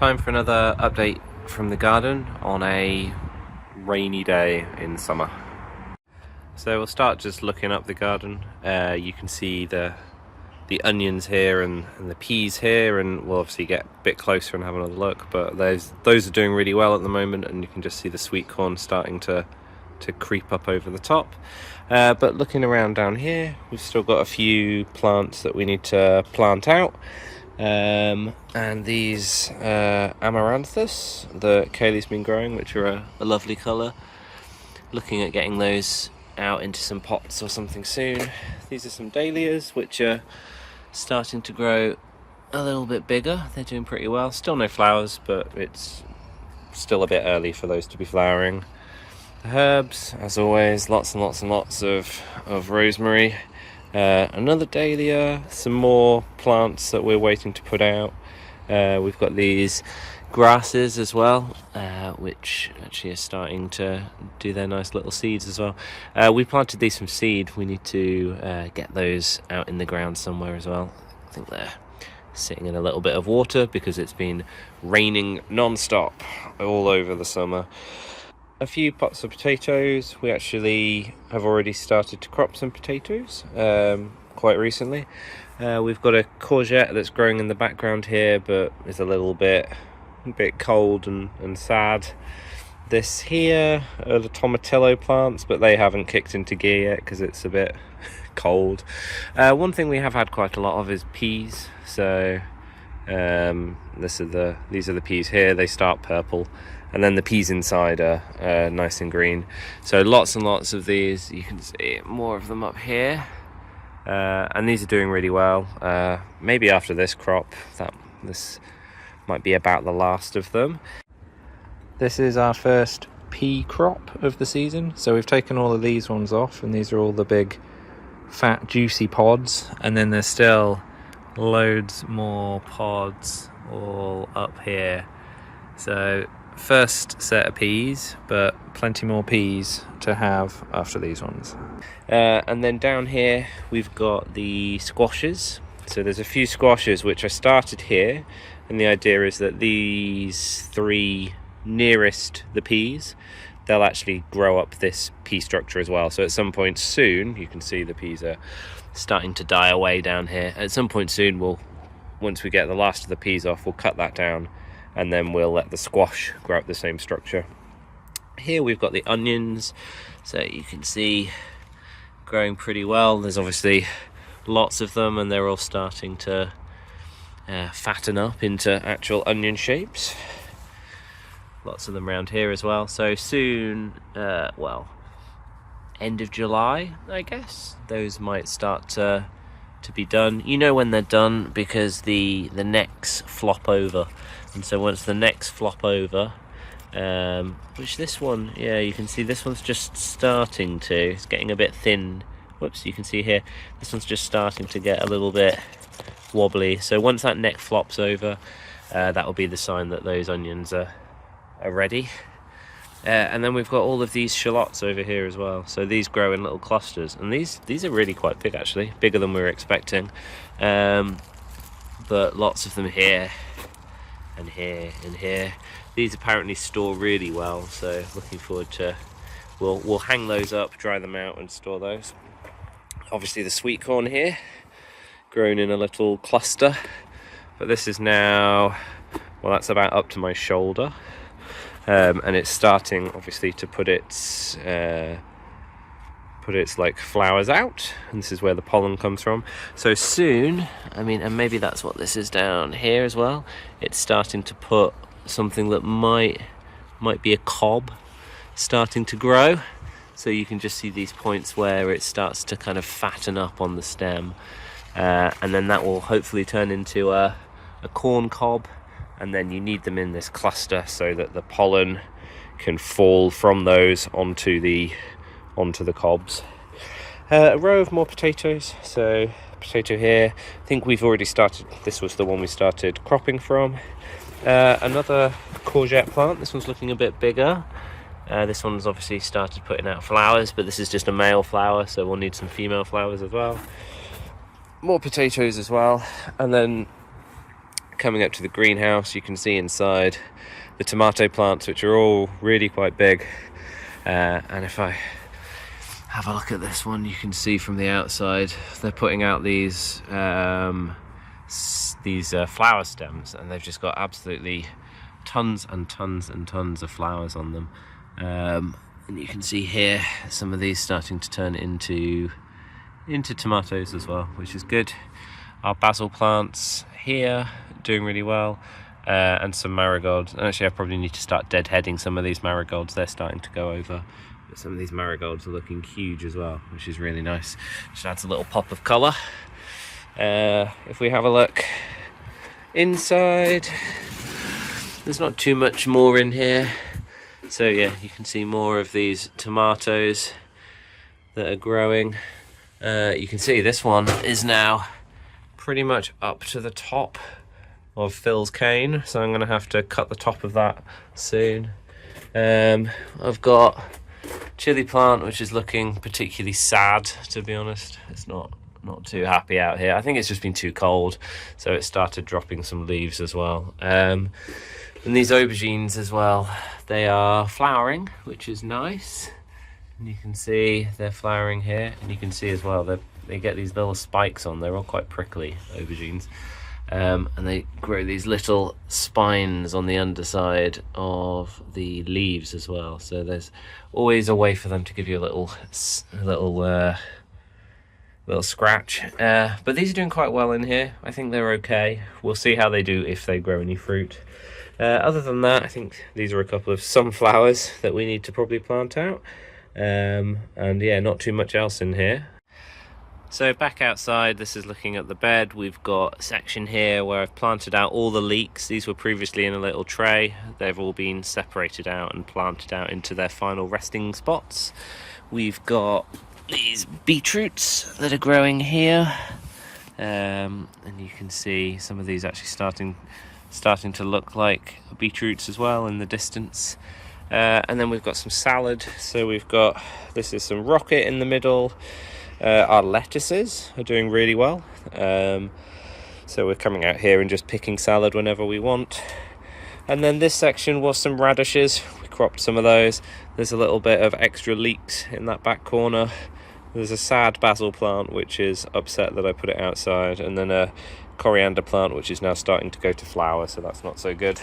Time for another update from the garden on a rainy day in summer. So we'll start just looking up the garden. You can see the onions here and the peas here, and we'll obviously get a bit closer and have another look, but those are doing really well at the moment, and you can just see the sweet corn starting to creep up over the top. But looking around down here, we've still got a few plants that we need to plant out. And these amaranthus that Kaylee's been growing, which are a lovely colour. Looking at getting those out into some pots or something soon. These are some dahlias, which are starting to grow a little bit bigger. They're doing pretty well. Still no flowers, but it's still a bit early for those to be flowering. The herbs, as always, lots and lots and lots of rosemary. Another dahlia, some more plants that we're waiting to put out. We've got these grasses as well, which actually are starting to do their nice little seeds as well. We planted these from seed. We need to get those out in the ground somewhere as well. I think they're sitting in a little bit of water because it's been raining non-stop all over the summer. A few pots of potatoes. We actually have already started to crop some potatoes quite recently. We've got a courgette that's growing in the background here, but is a little bit cold and sad. This here are the tomatillo plants, but they haven't kicked into gear yet because it's a bit cold. One thing we have had quite a lot of is peas. So these are the peas here. They start purple, and then the peas inside are nice and green. So lots and lots of these. You can see more of them up here, and these are doing really well. Maybe after this crop, this might be about the last of them. This is our first pea crop of the season. So we've taken all of these ones off, and these are all the big fat juicy pods, and then there's still loads more pods all up here. So first set of peas, but plenty more peas to have after these ones. And then down here we've got the squashes. So there's a few squashes which I started here, and the idea is that these three nearest the peas, they'll actually grow up this pea structure as well. So at some point soon, you can see the peas are starting to die away down here. At some point soon, once we get the last of the peas off, we'll cut that down, and then we'll let the squash grow up the same structure. Here we've got the onions, so you can see growing pretty well. There's obviously lots of them, and they're all starting to fatten up into actual onion shapes. Lots of them around here as well. So soon, end of July, I guess, those might start to be done. You know when they're done because the necks flop over, and so once the necks flop over, which this one, yeah, you can see this one's just starting to, it's getting a bit thin. Whoops, you can see here, this one's just starting to get a little bit wobbly. So once that neck flops over, that will be the sign that those onions are ready. And then we've got all of these shallots over here as well. So these grow in little clusters, and these are really quite big, actually, bigger than we were expecting. But lots of them here and here and here. These apparently store really well, so looking forward to, we'll hang those up, dry them out, and store those. Obviously the sweet corn here, grown in a little cluster, but this is now, well, that's about up to my shoulder. And it's starting obviously to put its like flowers out, and this is where the pollen comes from. So soon, I mean, and maybe that's what this is down here as well, it's starting to put something that might be a cob starting to grow. So you can just see these points where it starts to kind of fatten up on the stem, and then that will hopefully turn into a corn cob. And then you need them in this cluster so that the pollen can fall from those onto the cobs. A row of more potatoes. So potato here. I think we've already started. This was the one we started cropping from. Another courgette plant. This one's looking a bit bigger. This one's obviously started putting out flowers, but this is just a male flower, so we'll need some female flowers as well. More potatoes as well, and then coming up to the greenhouse, you can see inside the tomato plants, which are all really quite big. And if I have a look at this one, you can see from the outside they're putting out these flower stems, and they've just got absolutely tons and tons and tons of flowers on them. And you can see here some of these starting to turn into tomatoes as well, which is good. Our basil plants here doing really well, and some marigolds. And actually I probably need to start deadheading some of these marigolds. They're starting to go over, but some of these marigolds are looking huge as well, which is really nice. Just adds a little pop of colour. If we have a look inside, there's not too much more in here. So yeah, you can see more of these tomatoes that are growing. You can see this one is now pretty much up to the top of Phil's cane, so I'm going to have to cut the top of that soon. I've got chili plant, which is looking particularly sad, to be honest. It's not too happy out here. I think it's just been too cold, so it started dropping some leaves as well. And these aubergines as well, they are flowering, which is nice. And you can see they're flowering here, and you can see as well they get these little spikes on. They're all quite prickly, aubergines. And they grow these little spines on the underside of the leaves as well. So there's always a way for them to give you a little scratch. But these are doing quite well in here. I think they're okay. We'll see how they do if they grow any fruit. Other than that, I think these are a couple of sunflowers that we need to probably plant out. And yeah, not too much else in here. So back outside, this is looking at the bed. We've got a section here where I've planted out all the leeks. These were previously in a little tray. They've all been separated out and planted out into their final resting spots. We've got these beetroots that are growing here. And you can see some of these actually starting to look like beetroots as well in the distance. And then we've got some salad. So this is some rocket in the middle. Our lettuces are doing really well. So we're coming out here and just picking salad whenever we want. And then this section was some radishes. We cropped some of those. There's a little bit of extra leeks in that back corner. There's a sad basil plant which is upset that I put it outside, and then a coriander plant which is now starting to go to flower, so that's not so good.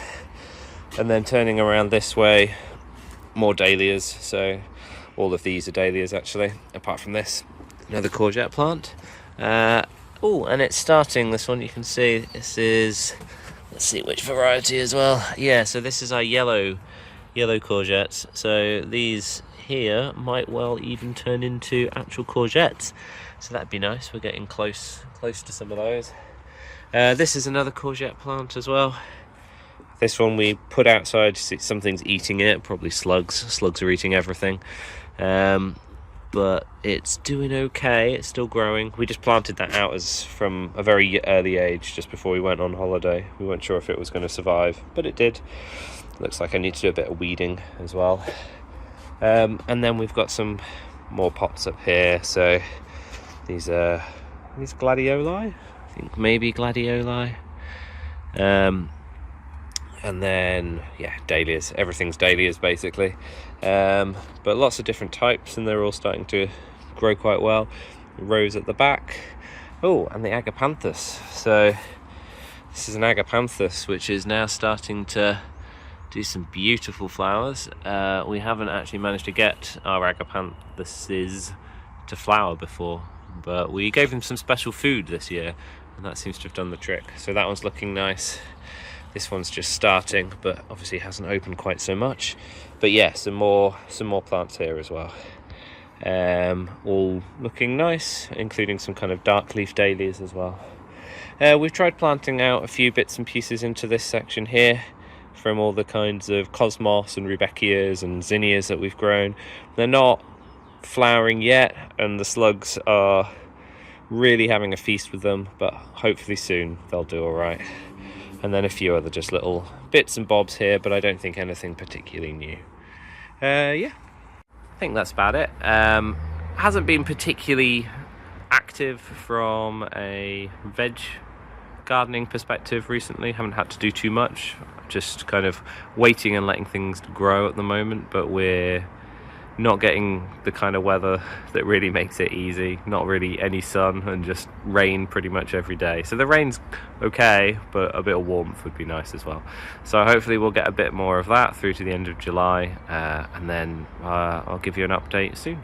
And then turning around this way, more dahlias. So all of these are dahlias actually, apart from this. Another courgette plant. Oh, and it's starting, this one you can see, this is, let's see which variety as well. Yeah, so this is our yellow courgettes. So these here might well even turn into actual courgettes. So that'd be nice. We're getting close to some of those. This is another courgette plant as well. This one we put outside, something's eating it, probably slugs. Slugs are eating everything. But it's doing okay, it's still growing. We just planted that out from a very early age, just before we went on holiday. We weren't sure if it was going to survive, but it did. Looks like I need to do a bit of weeding as well. And then we've got some more pots up here. So these are gladioli, I think maybe gladioli. And then yeah, dahlias. Everything's dahlias basically. But lots of different types, and they're all starting to grow quite well. Rose at the back. Oh, and the agapanthus. So this is an agapanthus which is now starting to do some beautiful flowers. We haven't actually managed to get our agapanthuses to flower before, but we gave them some special food this year, and that seems to have done the trick. So that one's looking nice. This one's just starting, but obviously hasn't opened quite so much. But yeah, some more plants here as well. All looking nice, including some kind of dark leaf dahlias as well. We've tried planting out a few bits and pieces into this section here from all the kinds of cosmos and rudbeckias and zinnias that we've grown. They're not flowering yet, and the slugs are really having a feast with them, but hopefully soon they'll do all right. And then a few other just little bits and bobs here, but I don't think anything particularly new. Yeah, I think that's about it. Hasn't been particularly active from a veg gardening perspective recently. Haven't had to do too much, just kind of waiting and letting things grow at the moment, but we're not getting the kind of weather that really makes it easy. Not really any sun and just rain pretty much every day. So the rain's okay, but a bit of warmth would be nice as well. So hopefully we'll get a bit more of that through to the end of July, and then I'll give you an update soon.